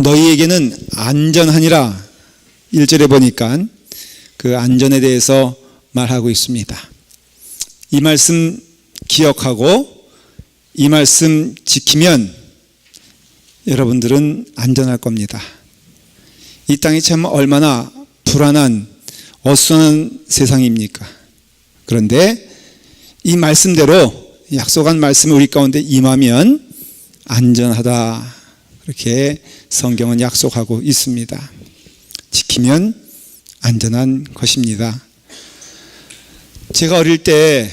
너희에게는 안전하니라 1절에 보니까 그 안전에 대해서 말하고 있습니다. 이 말씀 기억하고 이 말씀 지키면 여러분들은 안전할 겁니다. 이 땅이 참 얼마나 불안한 어수선한 세상입니까? 그런데 이 말씀대로 약속한 말씀이 우리 가운데 임하면 안전하다, 그렇게 성경은 약속하고 있습니다. 지키면 안전한 것입니다. 제가 어릴 때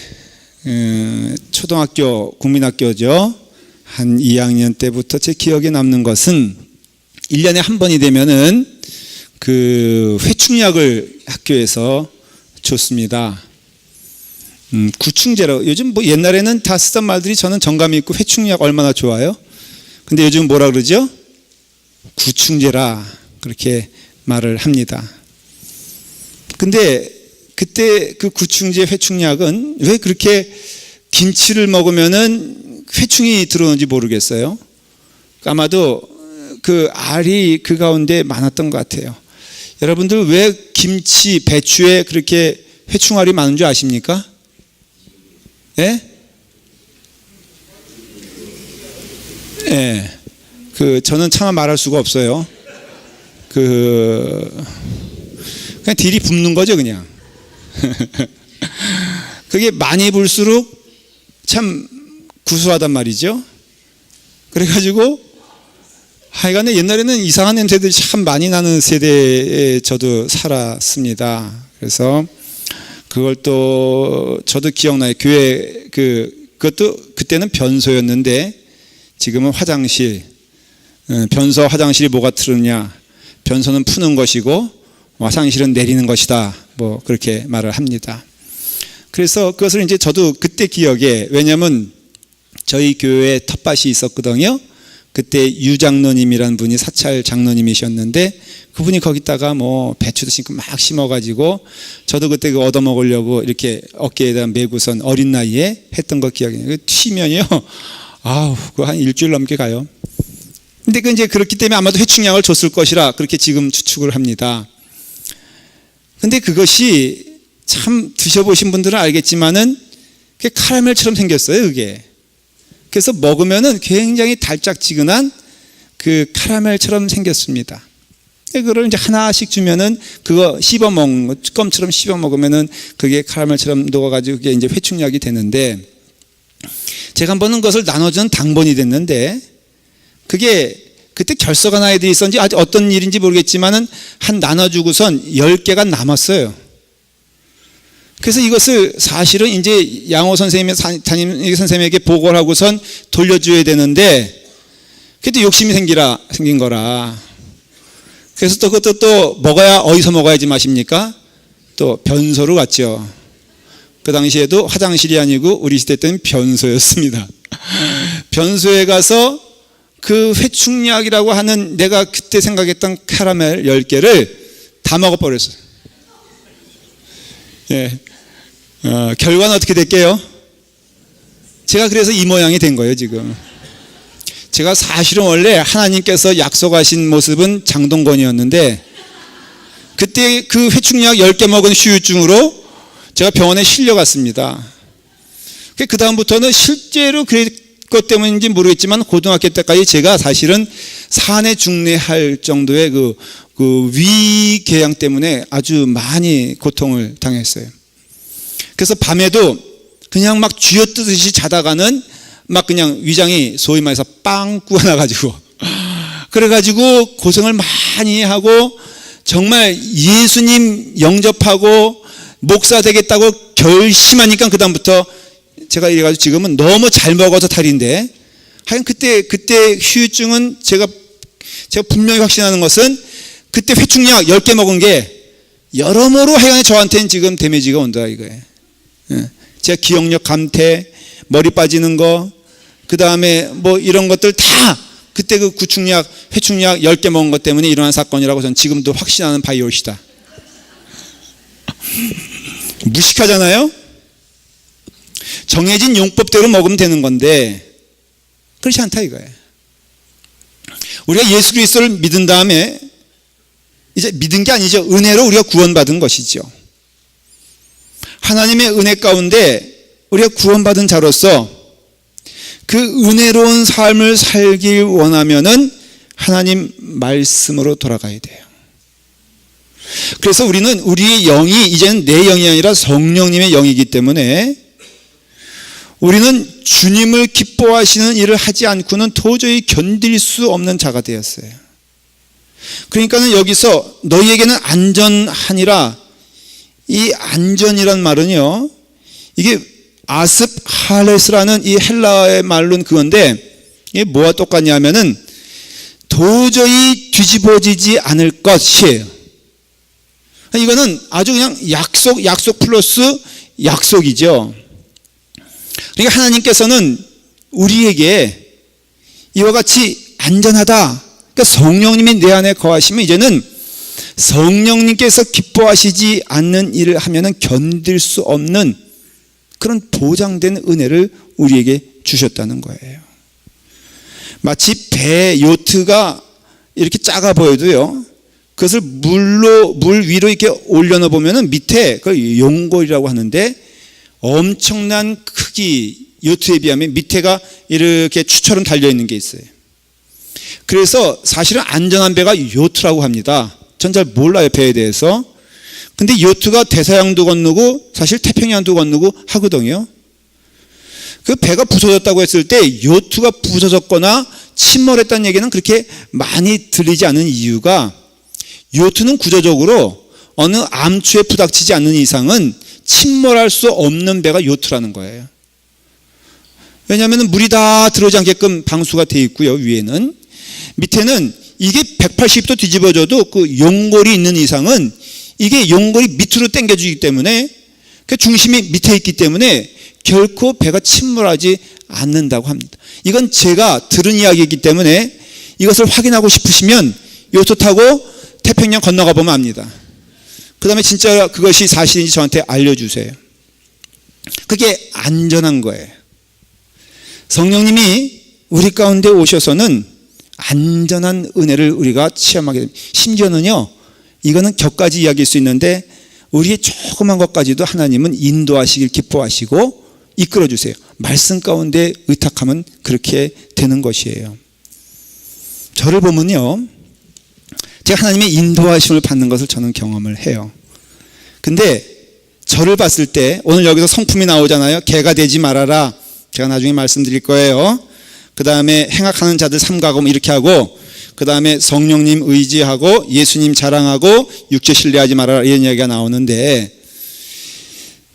초등학교, 국민학교죠. 한 2학년 때부터 제 기억에 남는 것은 1년에 한 번이 되면은 그 회충약을 학교에서 줬습니다. 구충제라고, 요즘 뭐 옛날에는 다 쓰던 말들이 저는 정감이 있고 회충약 얼마나 좋아요. 근데 요즘 뭐라 그러죠? 구충제라 그렇게 말을 합니다. 근데 그때 그 구충제 회충약은 왜 그렇게 김치를 먹으면은 회충이 들어오는지 모르겠어요. 아마도 그 알이 그 가운데 많았던 것 같아요. 여러분들 왜 김치, 배추에 그렇게 회충알이 많은 줄 아십니까? 예? 예. 저는 차마 말할 수가 없어요. 그냥 딜이 붓는 거죠, 그냥. 그게 많이 불수록 참 구수하단 말이죠. 그래가지고 하여간에 옛날에는 이상한 냄새들이 참 많이 나는 세대에 저도 살았습니다. 그래서 그걸 또 저도 기억나요. 교회 그것도 그때는 변소였는데 지금은 화장실. 변소 화장실이 뭐가 틀느냐? 변소는 푸는 것이고 화장실은 내리는 것이다. 뭐 그렇게 말을 합니다. 그래서 그것을 이제 저도 그때 기억에, 왜냐하면 저희 교회에 텃밭이 있었거든요. 그때 유 장로님이라는 분이 사찰 장로님이셨는데 그분이 거기다가 뭐 배추도 심고 막 심어가지고 저도 그때 그 얻어먹으려고 이렇게 어깨에다 메고선 어린 나이에 했던 거 기억이 나요. 튀면요, 아우, 그거 한 일주일 넘게 가요. 근데 그 이제 그렇기 때문에 아마도 회충약을 줬을 것이라 그렇게 지금 추측을 합니다. 근데 그것이 참 드셔보신 분들은 알겠지만은 그게 카라멜처럼 생겼어요, 그게. 그래서 먹으면은 굉장히 달짝지근한 그 카라멜처럼 생겼습니다. 그걸 이제 하나씩 주면은 그거 씹어 먹는 거, 껌처럼 씹어 먹으면은 그게 카라멜처럼 녹아가지고 그게 이제 회충약이 되는데, 제가 한 번은 그것을 나눠주는 당번이 됐는데, 그게 그때 결석한 아이들이 있었는지 아직 어떤 일인지 모르겠지만은 한 나눠주고선 10개가 남았어요. 그래서 이것을 사실은 이제 양호 선생님의 담임 선생님에게 보고를 하고선 돌려줘야 되는데, 그때 욕심이 생긴 거라. 그래서 또 그것도 또 먹어야, 어디서 먹어야지 맛입니까? 또 변소로 갔죠. 그 당시에도 화장실이 아니고 우리 시대 때는 변소였습니다. 변소에 가서 그 회충약이라고 하는 내가 그때 생각했던 카라멜 10개를 다 먹어버렸어요. 예. 결과는 어떻게 될게요? 제가 그래서 이 모양이 된 거예요, 지금. 제가 사실은 원래 하나님께서 약속하신 모습은 장동건이었는데, 그때 그 회충약 10개 먹은 후유증으로 제가 병원에 실려갔습니다. 그 다음부터는 실제로 그것 때문인지 모르겠지만 고등학교 때까지 제가 사실은 산에 중내할 정도의 그 위궤양 때문에 아주 많이 고통을 당했어요. 그래서 밤에도 그냥 막 쥐어뜯듯이 자다가는 막 그냥 위장이 소위 말해서 빵 꾸어나가지고 그래가지고 고생을 많이 하고 정말 예수님 영접하고 목사 되겠다고 결심하니까 그다음부터 제가 이래가지고 지금은 너무 잘 먹어서 탈인데, 하여간 그때 후유증은 제가 분명히 확신하는 것은 그때 회충약 10개 먹은 게 여러모로 하여간에 저한테는 지금 데미지가 온다 이거예요. 제가 기억력 감퇴, 머리 빠지는 거, 그 다음에 뭐 이런 것들 다 그때 그 구충약, 회충약 10개 먹은 것 때문에 일어난 사건이라고 저는 지금도 확신하는 바이올시다. 무식하잖아요? 정해진 용법대로 먹으면 되는 건데 그렇지 않다 이거예요. 우리가 예수 그리스도를 믿은 다음에 이제 믿은 게 아니죠. 은혜로 우리가 구원받은 것이죠. 하나님의 은혜 가운데 우리가 구원받은 자로서 그 은혜로운 삶을 살길 원하면은 하나님 말씀으로 돌아가야 돼요. 그래서 우리는 우리의 영이 이제는 내 영이 아니라 성령님의 영이기 때문에 우리는 주님을 기뻐하시는 일을 하지 않고는 도저히 견딜 수 없는 자가 되었어요. 그러니까는 여기서 너희에게는 안전하니라, 이 안전이란 말은요, 이게 아스팔레스라는 이 헬라어의 말로는 그건데 이게 뭐와 똑같냐면은 도저히 뒤집어지지 않을 것이에요. 이거는 아주 그냥 약속 플러스 약속이죠. 그러니까 하나님께서는 우리에게 이와 같이 안전하다. 그러니까 성령님이 내 안에 거하시면 이제는 성령님께서 기뻐하시지 않는 일을 하면은 견딜 수 없는 그런 보장된 은혜를 우리에게 주셨다는 거예요. 마치 배, 요트가 이렇게 작아 보여도요, 그것을 물 위로 이렇게 올려놓아 보면은 밑에 그 용골이라고 하는데 엄청난 크기, 요트에 비하면 밑에가 이렇게 추처럼 달려있는 게 있어요. 그래서 사실은 안전한 배가 요트라고 합니다. 전 잘 몰라요, 배에 대해서. 근데 요트가 대서양도 건너고 사실 태평양도 건너고 하거든요. 그 배가 부서졌다고 했을 때 요트가 부서졌거나 침몰했다는 얘기는 그렇게 많이 들리지 않은 이유가, 요트는 구조적으로 어느 암초에 부닥치지 않는 이상은 침몰할 수 없는 배가 요트라는 거예요. 왜냐하면 물이 다 들어오지 않게끔 방수가 되어 있고요. 위에는, 밑에는 이게 180도 뒤집어져도 그 용골이 있는 이상은 이게 용골이 밑으로 당겨주기 때문에 그 중심이 밑에 있기 때문에 결코 배가 침몰하지 않는다고 합니다. 이건 제가 들은 이야기이기 때문에 이것을 확인하고 싶으시면 요트 타고 태평양 건너가 보면 압니다. 그 다음에 진짜 그것이 사실인지 저한테 알려주세요. 그게 안전한 거예요. 성령님이 우리 가운데 오셔서는 안전한 은혜를 우리가 체험하게 됩니다. 심지어는요, 이거는 격까지 이야기할 수 있는데 우리의 조그만 것까지도 하나님은 인도하시길 기뻐하시고 이끌어 주세요. 말씀 가운데 의탁하면 그렇게 되는 것이에요. 저를 보면요, 제가 하나님의 인도하심을 받는 것을 저는 경험을 해요. 근데 저를 봤을 때 오늘 여기서 성품이 나오잖아요. 개가 되지 말아라. 제가 나중에 말씀드릴 거예요. 그 다음에 행악하는 자들 삼가고 이렇게 하고, 그 다음에 성령님 의지하고 예수님 자랑하고 육체 신뢰하지 말아라, 이런 이야기가 나오는데,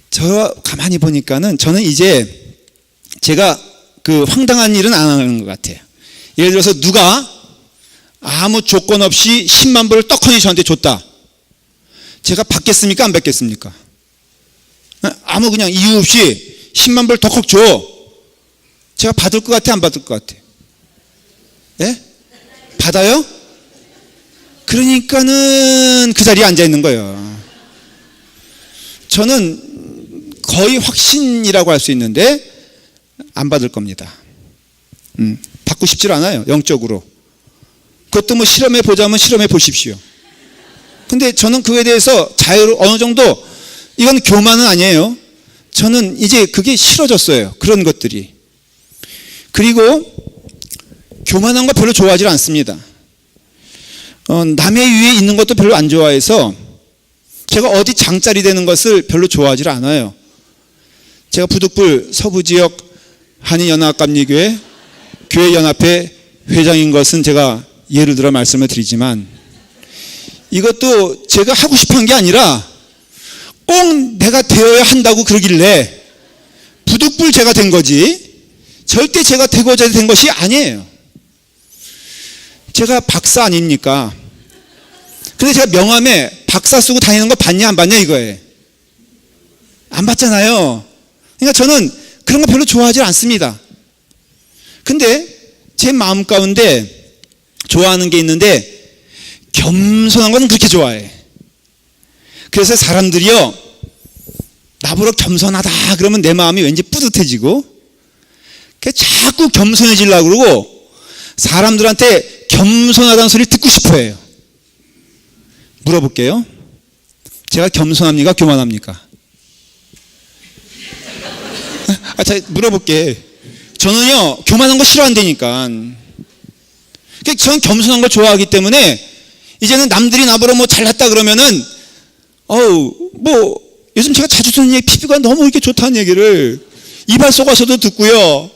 저 가만히 보니까는 저는 이제 제가 그 황당한 일은 안 하는 것 같아요. 예를 들어서 누가 아무 조건 없이 10만 불을 떡하니 저한테 줬다. 제가 받겠습니까? 안 받겠습니까? 아무 그냥 이유 없이 10만 불 덕헉 줘. 제가 받을 것 같아? 안 받을 것 같아? 예? 받아요? 그러니까는 그 자리에 앉아 있는 거예요. 저는 거의 확신이라고 할 수 있는데 안 받을 겁니다. 받고 싶질 않아요, 영적으로. 그것도 뭐 실험해 보자면 실험해 보십시오. 근데 저는 그거에 대해서 어느 정도, 이건 교만은 아니에요. 저는 이제 그게 싫어졌어요, 그런 것들이. 그리고 교만한 거 별로 좋아하지 않습니다. 남의 위에 있는 것도 별로 안 좋아해서 제가 어디 장짜리 되는 것을 별로 좋아하지 않아요. 제가 부득불 서부지역 한인연합감리교회 교회연합회 회장인 것은 제가 예를 들어 말씀을 드리지만, 이것도 제가 하고 싶은 게 아니라 꼭 내가 되어야 한다고 그러길래 부득불 제가 된 거지, 절대 제가 되고자 된 것이 아니에요. 제가 박사 아닙니까? 근데 제가 명함에 박사 쓰고 다니는 거 받냐 안 받냐 이거예요. 안 받잖아요. 그러니까 저는 그런 거 별로 좋아하지 않습니다. 근데 제 마음 가운데 좋아하는 게 있는데 겸손한 거는 그렇게 좋아해. 그래서 사람들이요, 나보러 겸손하다 그러면 내 마음이 왠지 뿌듯해지고, 자꾸 겸손해지려고 그러고 사람들한테 겸손하다는 소리를 듣고 싶어 해요. 물어볼게요. 제가 겸손합니까? 교만합니까? 자, 물어볼게. 저는요, 교만한 거 싫어한다니까. 저는 겸손한 걸 좋아하기 때문에 이제는 남들이 나보러 뭐 잘났다 그러면은 요즘 제가 자주 듣는 얘기, 피부가 너무 이렇게 좋다는 얘기를 이발 속아서도 듣고요.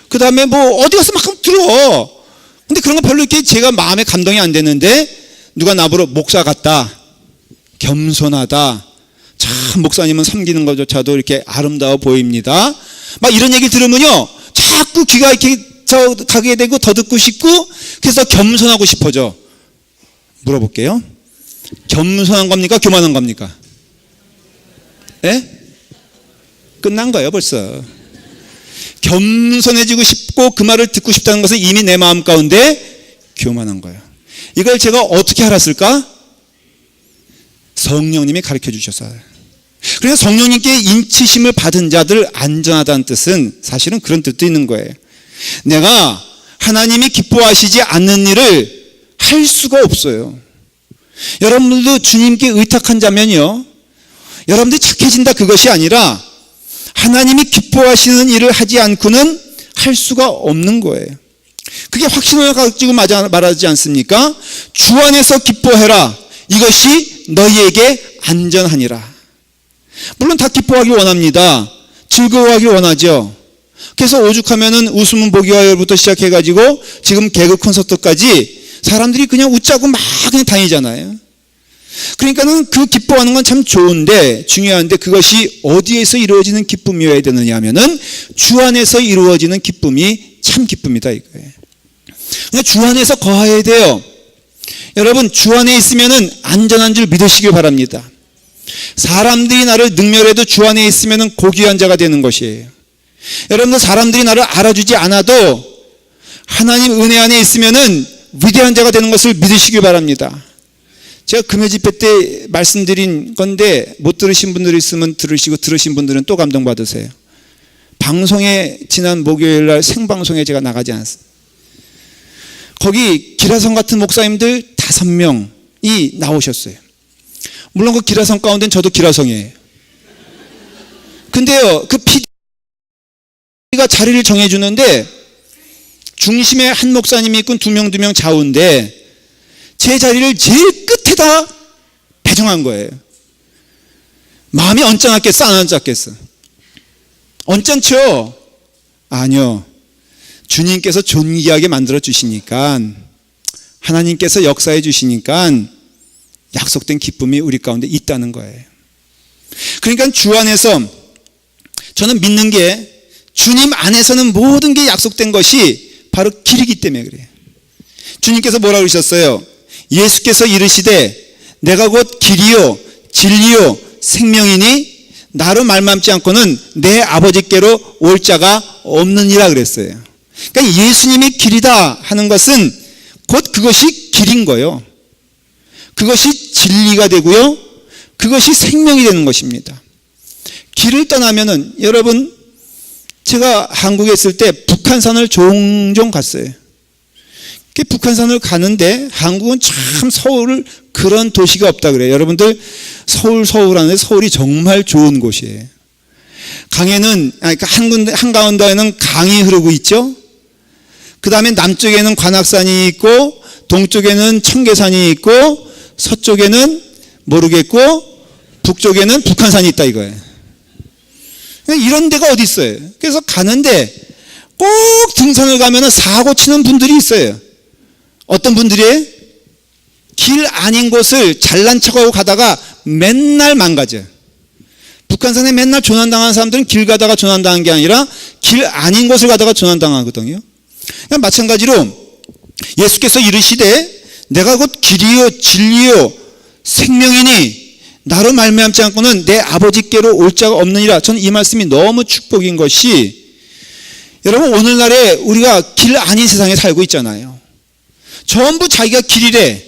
그 다음에 뭐 어디 가서 막 들어. 근데 그런 거 별로 이렇게 제가 마음에 감동이 안 되는데 누가 나보러 목사 같다, 겸손하다, 참 목사님은 섬기는 것조차도 이렇게 아름다워 보입니다, 막 이런 얘기 들으면요 자꾸 귀가 이렇게 가게 되고 더 듣고 싶고, 그래서 겸손하고 싶어져. 물어볼게요. 겸손한 겁니까? 교만한 겁니까? 예? 끝난 거예요 벌써. 겸손해지고 싶고 그 말을 듣고 싶다는 것은 이미 내 마음 가운데 교만한 거예요. 이걸 제가 어떻게 알았을까? 성령님이 가르쳐 주셨어요. 그래서 성령님께 인치심을 받은 자들 안전하다는 뜻은 사실은 그런 뜻도 있는 거예요. 내가 하나님이 기뻐하시지 않는 일을 할 수가 없어요. 여러분들도 주님께 의탁한 자면요, 여러분들이 착해진다 그것이 아니라 하나님이 기뻐하시는 일을 하지 않고는 할 수가 없는 거예요. 그게 확신을 가지고 말하지 않습니까? 주 안에서 기뻐해라, 이것이 너희에게 안전하니라. 물론 다 기뻐하길 원합니다. 즐거워하길 원하죠. 그래서 오죽하면은 웃음은 보기 와요부터 시작해가지고 지금 개그 콘서트까지 사람들이 그냥 웃자고 막 그냥 다니잖아요. 그러니까는 그 기뻐하는 건 참 좋은데, 중요한데 그것이 어디에서 이루어지는 기쁨이어야 되느냐 하면은 주 안에서 이루어지는 기쁨이 참 기쁨이다 이거예요. 그러니까 주 안에서 거해야 돼요. 여러분, 주 안에 있으면은 안전한 줄 믿으시길 바랍니다. 사람들이 나를 능멸해도 주 안에 있으면은 고귀한 자가 되는 것이에요. 여러분들, 사람들이 나를 알아주지 않아도 하나님 은혜 안에 있으면은 위대한 자가 되는 것을 믿으시길 바랍니다. 제가 금요 집회 때 말씀드린 건데 못 들으신 분들이 있으면 들으시고, 들으신 분들은 또 감동받으세요. 방송에 지난 목요일 날 생방송에 제가 나가지 않았어요. 거기 기라성 같은 목사님들 5명이 나오셨어요. 물론 그 기라성 가운데는 저도 기라성이에요. 근데요, 그 PD가 자리를 정해주는데 중심에 한 목사님이 있고 2명 좌우인데 제 자리를 제일 끝에다 배정한 거예요. 마음이 언짢았겠어, 안 언짢았겠어? 언짢죠? 아니요. 주님께서 존귀하게 만들어 주시니까, 하나님께서 역사해 주시니까 약속된 기쁨이 우리 가운데 있다는 거예요. 그러니까 주 안에서 저는 믿는 게, 주님 안에서는 모든 게 약속된 것이 바로 길이기 때문에 그래요. 주님께서 뭐라고 그러셨어요? 예수께서 이르시되 내가 곧 길이요 진리요 생명이니 나로 말미암지 않고는 내 아버지께로 올 자가 없느니라 그랬어요. 그러니까 예수님이 길이다 하는 것은 곧 그것이 길인 거예요. 그것이 진리가 되고요, 그것이 생명이 되는 것입니다. 길을 떠나면은, 여러분, 제가 한국에 있을 때 북한산을 종종 갔어요. 북한산을 가는데 한국은 참 서울 그런 도시가 없다 그래요. 여러분들, 서울 하는데 서울이 정말 좋은 곳이에요. 강에는, 그러니까 한가운데에는 강이 흐르고 있죠. 그 다음에 남쪽에는 관악산이 있고, 동쪽에는 청계산이 있고, 서쪽에는 모르겠고, 북쪽에는 북한산이 있다 이거예요. 이런 데가 어디 있어요? 그래서 가는데 꼭 등산을 가면 사고 치는 분들이 있어요. 어떤 분들이? 길 아닌 곳을 잘난 척하고 가다가 맨날 망가져요. 북한산에 맨날 조난당하는 사람들은 길 가다가 조난당한 게 아니라 길 아닌 곳을 가다가 조난당하거든요. 마찬가지로 예수께서 이르시되 내가 곧 길이요 진리요 생명이니 나로 말미암지 않고는 내 아버지께로 올 자가 없느니라. 저는 이 말씀이 너무 축복인 것이, 여러분, 오늘날에 우리가 길 아닌 세상에 살고 있잖아요. 전부 자기가 길이래.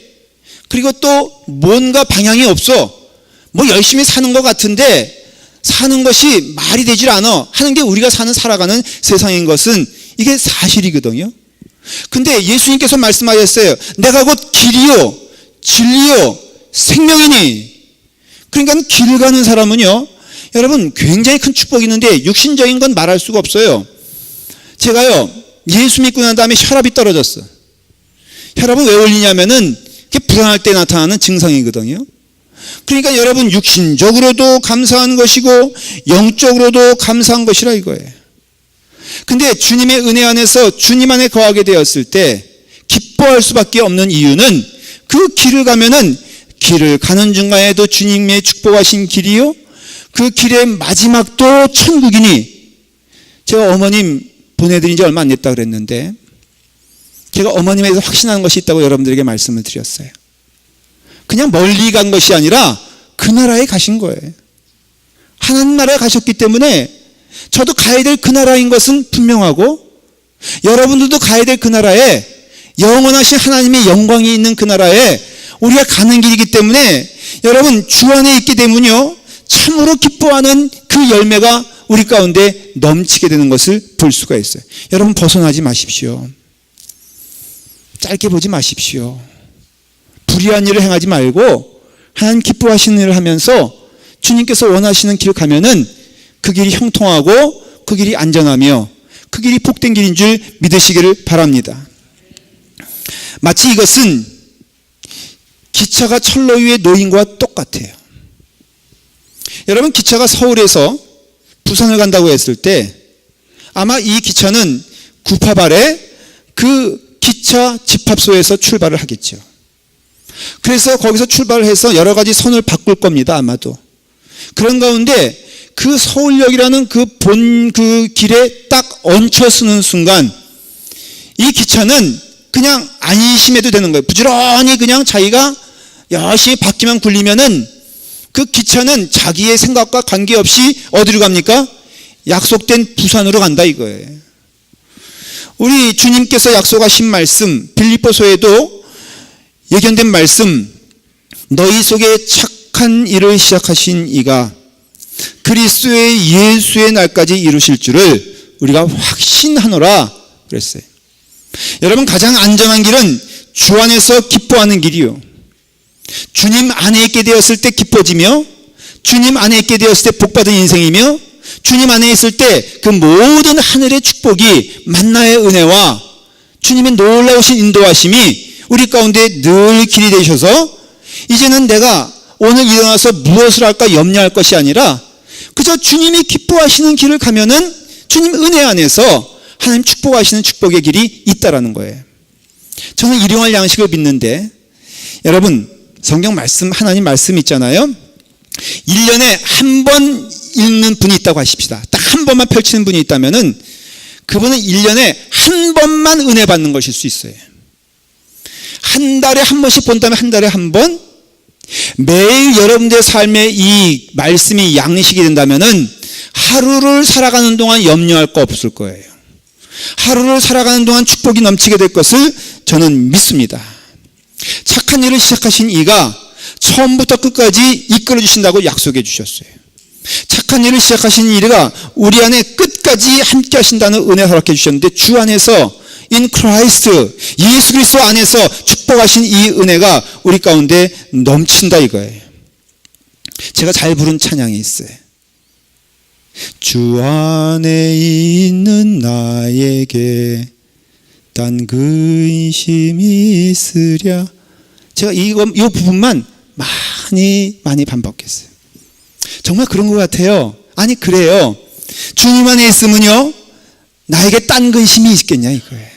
그리고 또 뭔가 방향이 없어. 뭐 열심히 사는 것 같은데 사는 것이 말이 되질 않아 하는 게 우리가 살아가는 세상인 것은 이게 사실이거든요. 근데 예수님께서 말씀하셨어요. 내가 곧 길이요 진리요 생명이니. 그러니까 길을 가는 사람은요, 여러분 굉장히 큰 축복이 있는데 육신적인 건 말할 수가 없어요. 제가요 예수 믿고 난 다음에 혈압이 떨어졌어. 혈압은 왜 올리냐면은 그게 불안할 때 나타나는 증상이거든요. 그러니까 여러분 육신적으로도 감사한 것이고 영적으로도 감사한 것이라 이거예요. 근데 주님의 은혜 안에서 주님 안에 거하게 되었을 때 기뻐할 수밖에 없는 이유는 그 길을 가면은 길을 가는 중간에도 주님의 축복하신 길이요 그 길의 마지막도 천국이니. 제가 어머님 보내드린 지 얼마 안 됐다 그랬는데 제가 어머님에 대해서 확신하는 것이 있다고 여러분들에게 말씀을 드렸어요. 그냥 멀리 간 것이 아니라 그 나라에 가신 거예요. 하나님 나라에 가셨기 때문에 저도 가야 될 그 나라인 것은 분명하고 여러분들도 가야 될 그 나라에 영원하신 하나님의 영광이 있는 그 나라에 우리가 가는 길이기 때문에 여러분 주 안에 있게 되면요 참으로 기뻐하는 그 열매가 우리 가운데 넘치게 되는 것을 볼 수가 있어요. 여러분 벗어나지 마십시오. 짧게 보지 마십시오. 불의한 일을 행하지 말고 하나님 기뻐하시는 일을 하면서 주님께서 원하시는 길 가면은 그 길이 형통하고 그 길이 안전하며 그 길이 복된 길인 줄 믿으시기를 바랍니다. 마치 이것은 기차가 철로 위에 놓인 것과 똑같아요. 여러분 기차가 서울에서 부산을 간다고 했을 때 아마 이 기차는 구파발에 그 기차 집합소에서 출발을 하겠죠. 그래서 거기서 출발을 해서 여러 가지 선을 바꿀 겁니다. 아마도. 그런 가운데 그 서울역이라는 그 길에 딱 얹혀 서는 순간 이 기차는 그냥 안심해도 되는 거예요. 부지런히 그냥 자기가 열심히 바퀴만 굴리면은 그 기차는 자기의 생각과 관계없이 어디로 갑니까? 약속된 부산으로 간다 이거예요. 우리 주님께서 약속하신 말씀 빌립보서에도 예견된 말씀, 너희 속에 착한 일을 시작하신 이가 그리스도의 예수의 날까지 이루실 줄을 우리가 확신하노라 그랬어요. 여러분 가장 안전한 길은 주 안에서 기뻐하는 길이요. 주님 안에 있게 되었을 때 기뻐지며 주님 안에 있게 되었을 때 복받은 인생이며 주님 안에 있을 때 그 모든 하늘의 축복이 만나의 은혜와 주님의 놀라우신 인도하심이 우리 가운데 늘 길이 되셔서 이제는 내가 오늘 일어나서 무엇을 할까 염려할 것이 아니라 그저 주님이 기뻐하시는 길을 가면은 주님 은혜 안에서 하나님 축복하시는 축복의 길이 있다라는 거예요. 저는 일용할 양식을 믿는데 여러분 성경 말씀 하나님 말씀 있잖아요. 1년에 한 번 읽는 분이 있다고 하십시다. 딱 한 번만 펼치는 분이 있다면은 그분은 1년에 한 번만 은혜 받는 것일 수 있어요. 한 달에 한 번씩 본다면 한 달에 한 번, 매일 여러분들의 삶에 이 말씀이 양식이 된다면은 하루를 살아가는 동안 염려할 거 없을 거예요. 하루를 살아가는 동안 축복이 넘치게 될 것을 저는 믿습니다. 착한 일을 시작하신 이가 처음부터 끝까지 이끌어 주신다고 약속해 주셨어요. 착한 일을 시작하신 이가 우리 안에 끝까지 함께 하신다는 은혜 허락해 주셨는데 주 안에서 in Christ 예수 그리스도 안에서 축복하신 이 은혜가 우리 가운데 넘친다 이거예요. 제가 잘 부른 찬양이 있어요. 주 안에 있는 나에게 단 근심이 있으랴. 제가 이 부분만 많이 반복했어요. 정말 그런 것 같아요. 아니 그래요. 주님 안에 있으면요 나에게 딴 근심이 있겠냐 이거예요.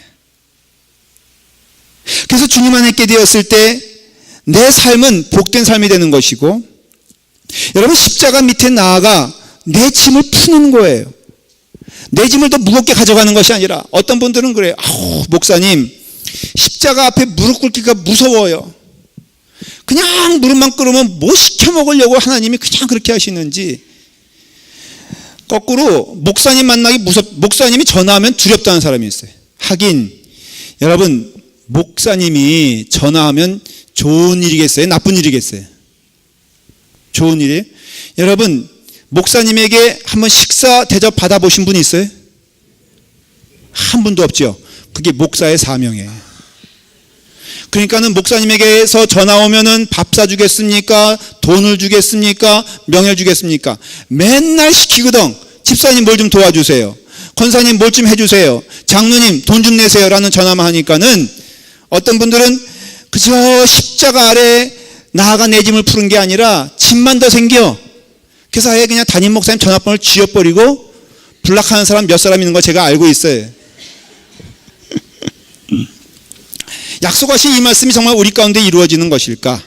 그래서 주님 안에 있게 되었을 때 내 삶은 복된 삶이 되는 것이고 여러분 십자가 밑에 나아가 내 짐을 푸는 거예요. 내 짐을 더 무겁게 가져가는 것이 아니라 어떤 분들은 그래요. 목사님 십자가 앞에 무릎 꿇기가 무서워요. 그냥 무릎만 꿇으면 뭐 시켜 먹으려고 하나님이 그냥 그렇게 하시는지. 거꾸로 목사님 만나기 목사님이 전화하면 두렵다는 사람이 있어요. 하긴 여러분 목사님이 전화하면 좋은 일이겠어요? 나쁜 일이겠어요? 좋은 일이에요? 여러분 목사님에게 한번 식사 대접 받아보신 분 있어요? 한 분도 없죠. 그게 목사의 사명이에요. 그러니까는 목사님에게서 전화 오면은 밥 사주겠습니까? 돈을 주겠습니까? 명예를 주겠습니까? 맨날 시키거든. 집사님 뭘 좀 도와주세요. 권사님 뭘 좀 해주세요. 장로님 돈 좀 내세요. 라는 전화만 하니까는 어떤 분들은 그저 십자가 아래 나아가 내 짐을 푸는 게 아니라 짐만 더 생겨. 그래서 아예 그냥 담임 목사님 전화번호를 지워버리고 불락하는 사람 몇 사람 있는 거 제가 알고 있어요. 약속하신 이 말씀이 정말 우리 가운데 이루어지는 것일까?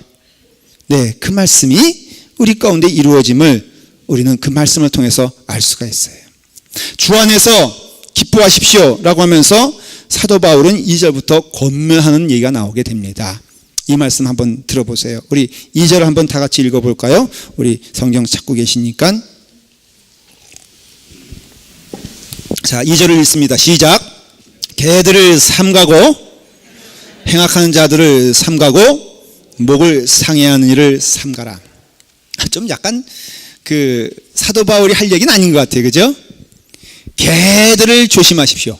네, 그 말씀이 우리 가운데 이루어짐을 우리는 그 말씀을 통해서 알 수가 있어요. 주 안에서 기뻐하십시오 라고 하면서 사도 바울은 2절부터 권면하는 얘기가 나오게 됩니다. 이 말씀 한번 들어보세요. 우리 2절 한번 다 같이 읽어볼까요? 우리 성경 찾고 계시니까. 자, 2절을 읽습니다. 시작. 개들을 삼가고 행악하는 자들을 삼가고 목을 상해하는 이를 삼가라. 좀 약간 그 사도 바울이 할 얘기는 아닌 것 같아요. 그죠? 개들을 조심하십시오.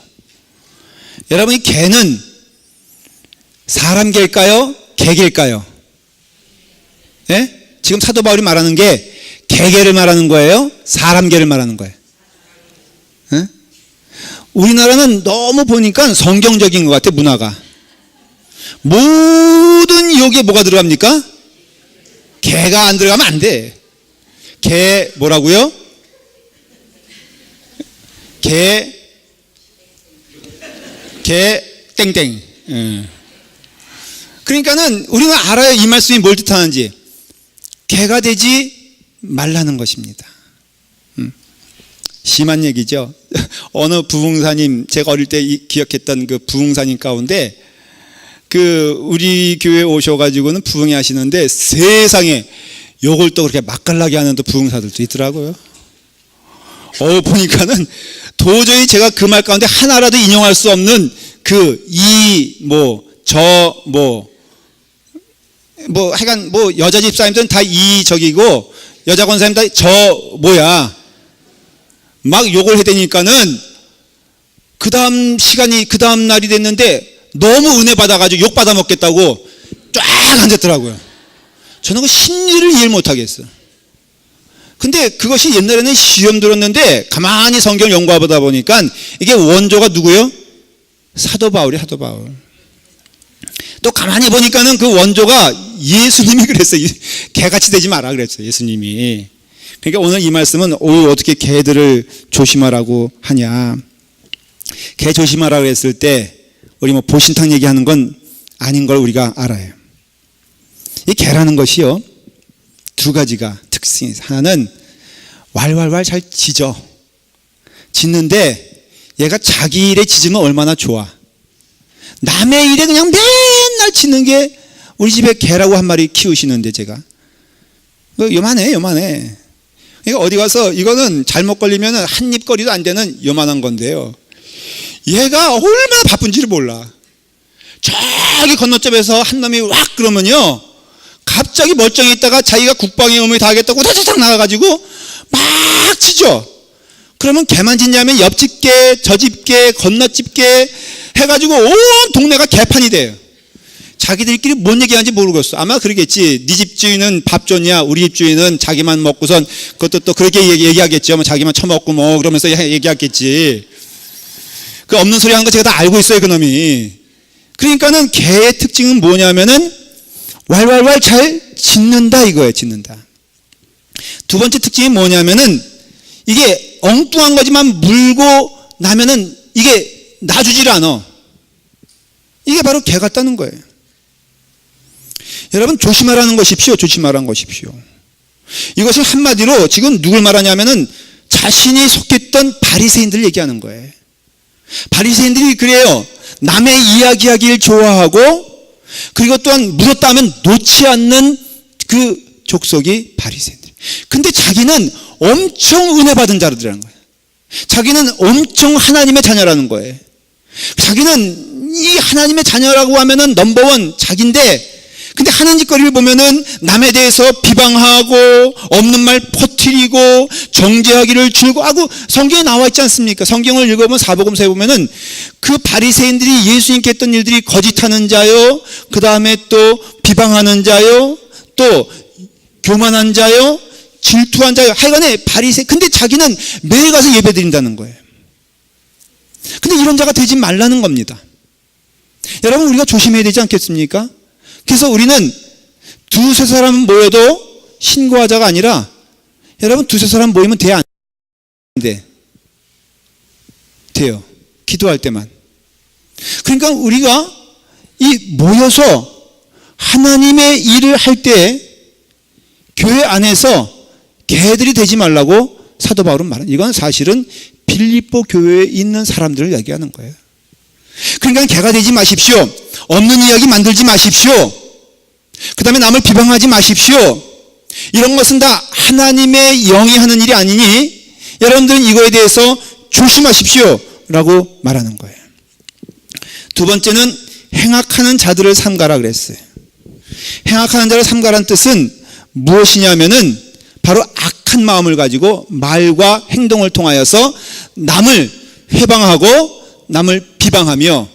여러분, 이 개는 사람 개일까요? 개 개일까요? 예? 지금 사도 바울이 말하는 게 개개를 말하는 거예요? 사람 개를 말하는 거예요? 예? 우리나라는 너무 보니까 성경적인 것 같아, 문화가. 모든 욕에 뭐가 들어갑니까? 개가 안 들어가면 안 돼. 개 뭐라고요? 개 땡땡. 그러니까는 우리는 알아요. 이 말씀이 뭘 뜻하는지. 개가 되지 말라는 것입니다. 심한 얘기죠. 어느 부흥사님, 제가 어릴 때 기억했던 그 부흥사님 가운데 그 우리 교회에 오셔가지고는 부흥회 하시는데 세상에 욕을 또 그렇게 맛깔나게 하는 또 부흥사들도 있더라고요. 보니까는 도저히 제가 그 말 가운데 하나라도 인용할 수 없는 그 하여간 여자 집사님들은 다 저기고 여자 권사님 다 막 욕을 해대니까는 그 다음 날이 됐는데 너무 은혜 받아가지고 욕 받아 먹겠다고 쫙 앉았더라고요. 저는 그 심리를 이해를 못하겠어요. 근데 그것이 옛날에는 시험 들었는데 가만히 성경 연구하다 보니까 이게 원조가 누구예요? 사도 바울이 사도 바울. 또 가만히 보니까는 그 원조가 예수님이 그랬어요. 개같이 되지 마라 그랬어요. 예수님이. 그러니까 오늘 이 말씀은 어떻게 개들을 조심하라고 하냐. 개 조심하라고 했을 때 우리 보신탕 얘기하는 건 아닌 걸 우리가 알아요. 이 개라는 것이요, 두 가지가 특징이 있어요. 하나는 왈왈왈 잘 짖는데 얘가 자기 일에 짖으면 얼마나 좋아. 남의 일에 그냥 맨날 짖는 게 우리 집에 개라고 한 마리 키우시는데 제가 요만해. 그러니까 어디 가서 이거는 잘못 걸리면 한 입거리도 안 되는 요만한 건데요. 얘가 얼마나 바쁜지를 몰라. 저기 건너쪽에서 한 놈이 왁 그러면요, 갑자기 멀쩡히 있다가 자기가 국방의 의무에 다하겠다고 다다닥 나가가지고 막 치죠. 그러면 개만 짖냐면 옆집 개, 저 집 개, 건너집 개 해가지고 온 동네가 개판이 돼요. 자기들끼리 뭔 얘기하는지 모르겠어. 아마 그러겠지. 네 집 주인은 밥 줬냐, 우리 집 주인은 자기만 먹고선 그것도 또 그렇게 얘기하겠죠. 자기만 처먹고 그러면서 얘기하겠지. 그 없는 소리 하는 거 제가 다 알고 있어요, 그놈이. 그러니까는 개의 특징은 뭐냐면은 왈왈왈 잘 짖는다 이거예요. 짖는다. 두 번째 특징이 뭐냐면은 이게 엉뚱한 거지만 물고 나면은 이게 놔주질 않아. 이게 바로 개 같다는 거예요. 여러분, 조심하라는 것이십시오. 조심하라는 것이십시오. 이것이 한마디로 지금 누굴 말하냐면은 자신이 속했던 바리새인들을 얘기하는 거예요. 바리새인들이 그래요. 남의 이야기하기를 좋아하고, 그리고 또한 물었다 하면 놓지 않는 그 족속이 바리새인들. 근데 자기는 엄청 은혜 받은 자들이라는 거예요. 자기는 엄청 하나님의 자녀라는 거예요. 자기는 이 하나님의 자녀라고 하면은 넘버원 자기인데, 근데 하는 짓거리를 보면은 남에 대해서 비방하고 없는 말 퍼뜨리고 정죄하기를 즐거워하고 성경에 나와 있지 않습니까? 성경을 읽어보면 사복음서에 보면은 그 바리새인들이 예수님께 했던 일들이 거짓하는 자요, 그 다음에 또 비방하는 자요, 또 교만한 자요, 질투한 자요, 하여간에 바리새. 근데 자기는 매일 가서 예배 드린다는 거예요. 근데 이런 자가 되지 말라는 겁니다. 여러분, 우리가 조심해야 되지 않겠습니까? 그래서 우리는 두세 사람 모여도 신고하자가 아니라, 여러분, 두세 사람 모이면 돼, 안 돼? 돼요. 기도할 때만. 그러니까 우리가 이 모여서 하나님의 일을 할 때 교회 안에서 개들이 되지 말라고 사도 바울은 말합니다. 이건 사실은 빌립보 교회에 있는 사람들을 이야기하는 거예요. 그러니까 개가 되지 마십시오. 없는 이야기 만들지 마십시오. 그 다음에 남을 비방하지 마십시오. 이런 것은 다 하나님의 영이 하는 일이 아니니 여러분들은 이거에 대해서 조심하십시오 라고 말하는 거예요. 두 번째는 행악하는 자들을 삼가라 그랬어요. 행악하는 자를 삼가라는 뜻은 무엇이냐면은 바로 악한 마음을 가지고 말과 행동을 통하여서 남을 회방하고 남을 비방하며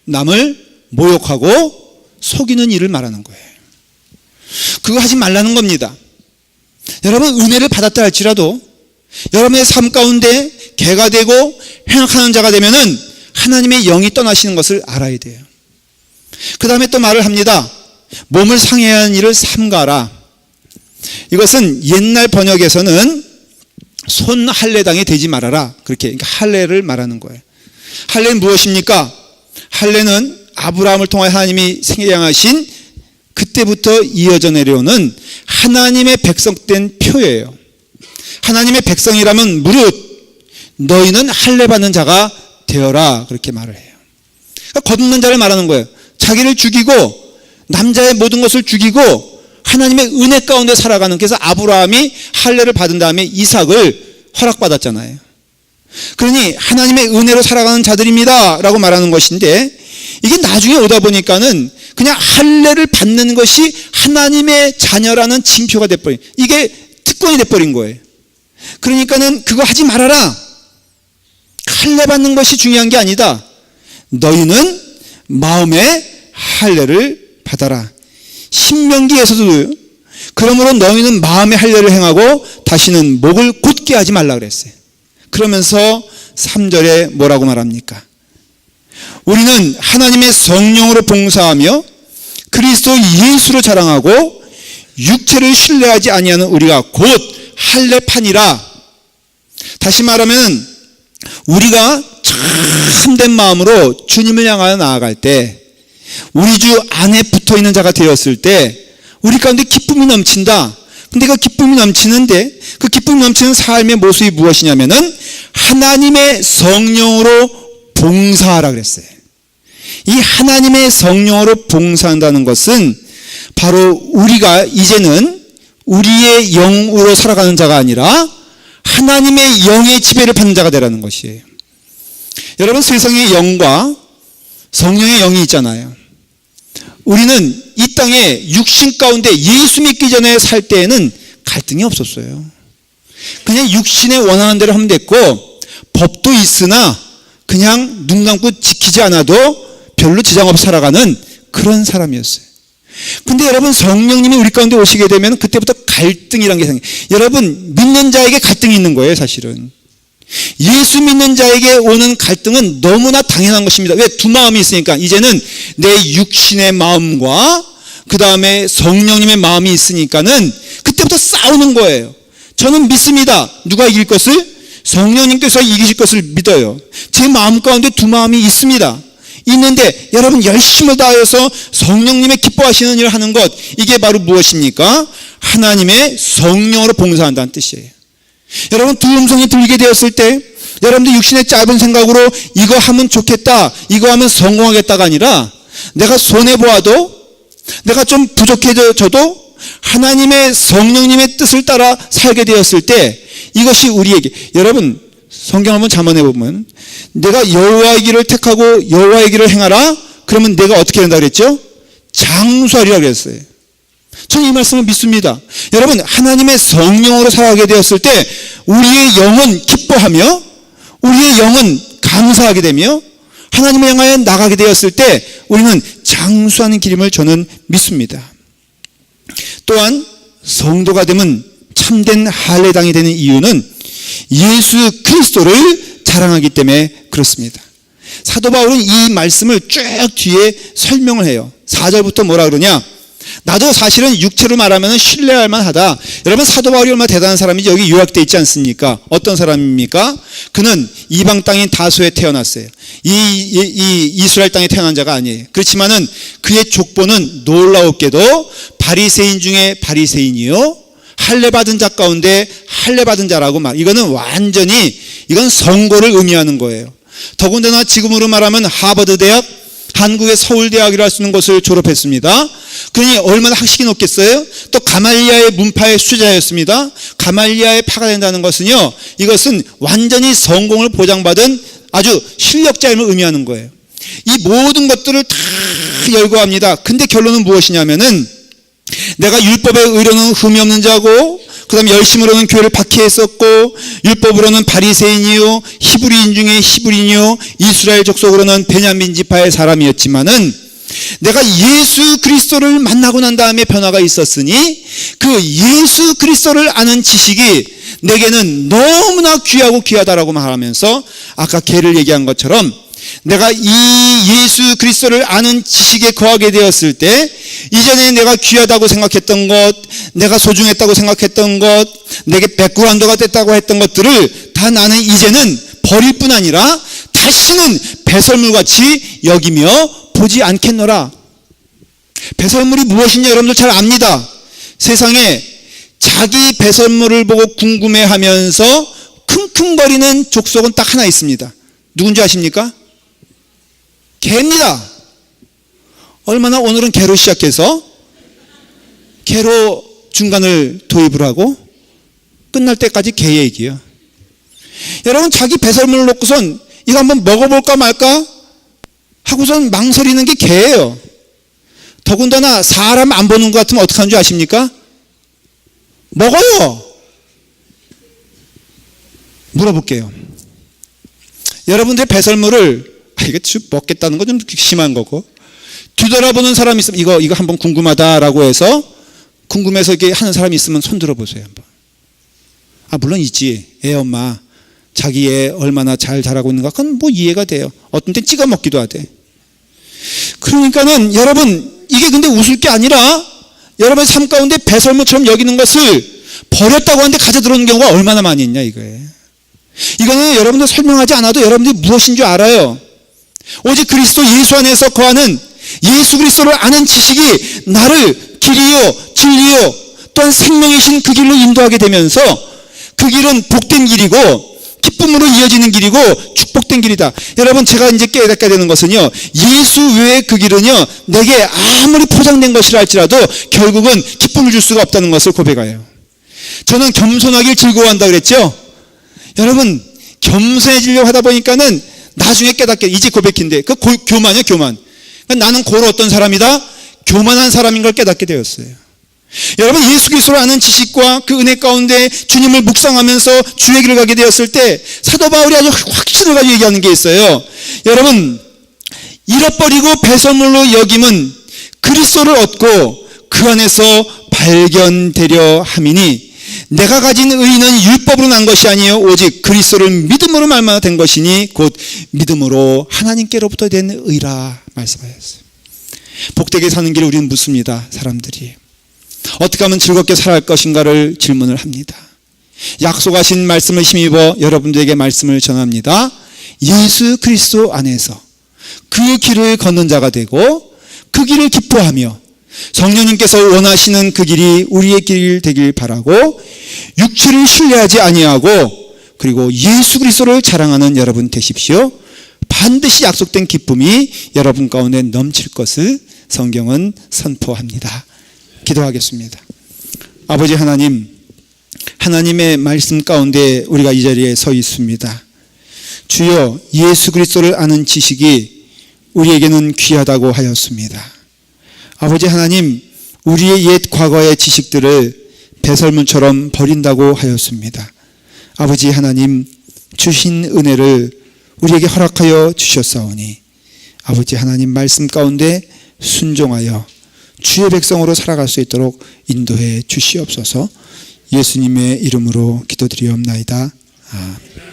남을 모욕하고 속이는 일을 말하는 거예요. 그거 하지 말라는 겁니다. 여러분, 은혜를 받았다 할지라도 여러분의 삶 가운데 개가 되고 행악하는 자가 되면은 하나님의 영이 떠나시는 것을 알아야 돼요. 그 다음에 또 말을 합니다. 몸을 상해하는 일을 삼가라. 이것은 옛날 번역에서는 손 할례당이 되지 말아라. 그렇게, 그러니까 할례를 말하는 거예요. 할례는 무엇입니까? 할례는 아브라함을 통해 하나님이 생양하신 그때부터 이어져 내려오는 하나님의 백성된 표예요. 하나님의 백성이라면 무릇 너희는 할례 받는 자가 되어라. 그렇게 말을 해요. 그러니까 거듭난 자를 말하는 거예요. 자기를 죽이고 남자의 모든 것을 죽이고 하나님의 은혜 가운데 살아가는. 그래서 아브라함이 할례를 받은 다음에 이삭을 허락받았잖아요. 그러니 하나님의 은혜로 살아가는 자들입니다 라고 말하는 것인데, 이게 나중에 오다 보니까는 그냥 할례를 받는 것이 하나님의 자녀라는 징표가 돼버린, 이게 특권이 돼버린 거예요. 그러니까는 그거 하지 말아라. 할례 받는 것이 중요한 게 아니다. 너희는 마음에 할례를 받아라. 신명기에서도 그러므로 너희는 마음의 할례를 행하고 다시는 목을 곧게 하지 말라 그랬어요. 그러면서 3절에 뭐라고 말합니까? 우리는 하나님의 성령으로 봉사하며 그리스도 예수로 자랑하고 육체를 신뢰하지 아니하는 우리가 곧 할례판이라. 다시 말하면 우리가 참된 마음으로 주님을 향하여 나아갈 때, 우리 주 안에 붙어있는 자가 되었을 때 우리 가운데 기쁨이 넘친다. 근데 그 기쁨이 넘치는데 그 기쁨이 넘치는 삶의 모습이 무엇이냐면은 하나님의 성령으로 봉사하라 그랬어요. 이 하나님의 성령으로 봉사한다는 것은 바로 우리가 이제는 우리의 영으로 살아가는 자가 아니라 하나님의 영의 지배를 받는 자가 되라는 것이에요. 여러분, 세상의 영과 성령의 영이 있잖아요. 우리는 이 땅에 육신 가운데 예수 믿기 전에 살 때에는 갈등이 없었어요. 그냥 육신에 원하는 대로 하면 됐고, 법도 있으나 그냥 눈 감고 지키지 않아도 별로 지장 없이 살아가는 그런 사람이었어요. 근데 여러분, 성령님이 우리 가운데 오시게 되면 그때부터 갈등이라는 게 생겨요. 여러분, 믿는 자에게 갈등이 있는 거예요, 사실은. 예수 믿는 자에게 오는 갈등은 너무나 당연한 것입니다. 왜? 두 마음이 있으니까. 이제는 내 육신의 마음과 그 다음에 성령님의 마음이 있으니까는 그때부터 싸우는 거예요. 저는 믿습니다. 누가 이길 것을? 성령님께서 이기실 것을 믿어요. 제 마음 가운데 두 마음이 있습니다. 있는데 여러분, 열심을 다하여서 성령님의 기뻐하시는 일을 하는 것, 이게 바로 무엇입니까? 하나님의 성령으로 봉사한다는 뜻이에요. 여러분, 두 음성이 들리게 되었을 때 여러분들 육신의 짧은 생각으로 이거 하면 좋겠다, 이거 하면 성공하겠다가 아니라, 내가 손해보아도, 내가 좀 부족해져도 하나님의 성령님의 뜻을 따라 살게 되었을 때 이것이 우리에게, 여러분 성경 한번 잠언해 보면 내가 여호와의 길을 택하고 여호와의 길을 행하라, 그러면 내가 어떻게 된다 그랬죠? 장수하리라 그랬어요. 저는 이 말씀을 믿습니다. 여러분, 하나님의 성령으로 살아가게 되었을 때 우리의 영은 기뻐하며 우리의 영은 감사하게 되며 하나님을 향하여 나가게 되었을 때 우리는 장수하는 길임을 저는 믿습니다. 또한 성도가 되면 참된 할례당이 되는 이유는 예수 그리스도를 자랑하기 때문에 그렇습니다. 사도 바울은 이 말씀을 쭉 뒤에 설명을 해요. 4절부터 뭐라 그러냐? 나도 사실은 육체로 말하면 신뢰할 만하다. 여러분, 사도 바울이 얼마나 대단한 사람인지 여기 요약되어 있지 않습니까? 어떤 사람입니까? 그는 이방 땅인 다소에 태어났어요. 이스라엘 땅에 태어난 자가 아니에요. 그렇지만은 그의 족보는 놀라웠게도 바리새인 중에 바리새인이요, 할례 받은 자 가운데 할례 받은 자라고 말. 이거는 완전히 이건 선고를 의미하는 거예요. 더군다나 지금으로 말하면 하버드 대학, 한국의 서울대학이라 할 수 있는 것을 졸업했습니다. 그러니 얼마나 학식이 높겠어요? 또 가말리아의 문파의 수자였습니다. 가말리아의 파가 된다는 것은요, 이것은 완전히 성공을 보장받은 아주 실력자임을 의미하는 거예요. 이 모든 것들을 다 열거합니다. 근데 결론은 무엇이냐면은 내가 율법의 의로는 흠이 없는 자고, 그 다음에 열심으로는 교회를 박해했었고, 율법으로는 바리새인이요, 히브리인 중에 히브리인이요, 이스라엘 족속으로는 베냐민 지파의 사람이었지만은 내가 예수 그리스도를 만나고 난 다음에 변화가 있었으니 그 예수 그리스도를 아는 지식이 내게는 너무나 귀하고 귀하다라고 말하면서 아까 개를 얘기한 것처럼 내가 이 예수 그리스도를 아는 지식에 거하게 되었을 때 이전에 내가 귀하다고 생각했던 것, 내가 소중했다고 생각했던 것, 내게 백그라운드가 됐다고 했던 것들을 다 나는 이제는 버릴 뿐 아니라 다시는 배설물같이 여기며 보지 않겠노라. 배설물이 무엇인지 여러분들 잘 압니다. 세상에 자기 배설물을 보고 궁금해하면서 킁킁거리는 족속은 딱 하나 있습니다. 누군지 아십니까? 개입니다. 얼마나 오늘은 개로 시작해서 개로 중간을 도입을 하고 끝날 때까지 개 얘기예요. 여러분, 자기 배설물을 놓고선 이거 한번 먹어볼까 말까 하고선 망설이는 게 개예요. 더군다나 사람 안 보는 것 같으면 어떻게 하는 줄 아십니까? 먹어요. 물어볼게요. 여러분들의 배설물을 이거 먹겠다는 건 좀 심한 거고, 뒤돌아보는 사람이 있으면 이거 한번 궁금하다라고 해서 궁금해서 이렇게 하는 사람이 있으면 손 들어보세요 한번. 물론 있지. 애 엄마 자기 애 얼마나 잘 자라고 있는가 그건 뭐 이해가 돼요. 어떤 땐 찍어 먹기도 하대. 그러니까는 여러분, 이게 근데 웃을 게 아니라 여러분의 삶 가운데 배설물처럼 여기는 것을 버렸다고 하는데 가져 들어오는 경우가 얼마나 많이 있냐 이거예요. 이거는 여러분들 설명하지 않아도 여러분들이 무엇인 줄 알아요. 오직 그리스도 예수 안에서 거하는 예수 그리스도를 아는 지식이 나를 길이요 진리요 또한 생명이신 그 길로 인도하게 되면서 그 길은 복된 길이고 기쁨으로 이어지는 길이고 축복된 길이다. 여러분, 제가 이제 깨닫게 되는 것은요, 예수 외의 그 길은요 내게 아무리 포장된 것이라 할지라도 결국은 기쁨을 줄 수가 없다는 것을 고백해요. 저는 겸손하길 즐거워한다 그랬죠. 여러분, 겸손해지려고 하다 보니까는 나중에 깨닫게, 이제 고백인데 그 교만이에요. 교만. 그러니까 나는 고로 어떤 사람이다? 교만한 사람인 걸 깨닫게 되었어요. 여러분, 예수 그리스도를 아는 지식과 그 은혜 가운데 주님을 묵상하면서 주의 길을 가게 되었을 때 사도 바울이 아주 확신을 가지고 얘기하는 게 있어요. 여러분, 잃어버리고 배설물로 여김은 그리스도를 얻고 그 안에서 발견되려 함이니 내가 가진 의는 율법으로 난 것이 아니요 오직 그리스도를 믿음으로 말미암아 된 것이니 곧 믿음으로 하나님께로부터 된 의라 말씀하셨어요. 복되게 사는 길을 우리는 묻습니다. 사람들이 어떻게 하면 즐겁게 살아갈 것인가를 질문을 합니다. 약속하신 말씀을 힘입어 여러분들에게 말씀을 전합니다. 예수 그리스도 안에서 그 길을 걷는 자가 되고 그 길을 기뻐하며 성령님께서 원하시는 그 길이 우리의 길 되길 바라고 육체를 신뢰하지 아니하고 그리고 예수 그리스도를 자랑하는 여러분 되십시오. 반드시 약속된 기쁨이 여러분 가운데 넘칠 것을 성경은 선포합니다. 기도하겠습니다. 아버지 하나님, 하나님의 말씀 가운데 우리가 이 자리에 서 있습니다. 주여, 예수 그리스도를 아는 지식이 우리에게는 귀하다고 하였습니다. 아버지 하나님, 우리의 옛 과거의 지식들을 배설물처럼 버린다고 하였습니다. 아버지 하나님, 주신 은혜를 우리에게 허락하여 주셨사오니 아버지 하나님 말씀 가운데 순종하여 주의 백성으로 살아갈 수 있도록 인도해 주시옵소서. 예수님의 이름으로 기도드리옵나이다. 아멘.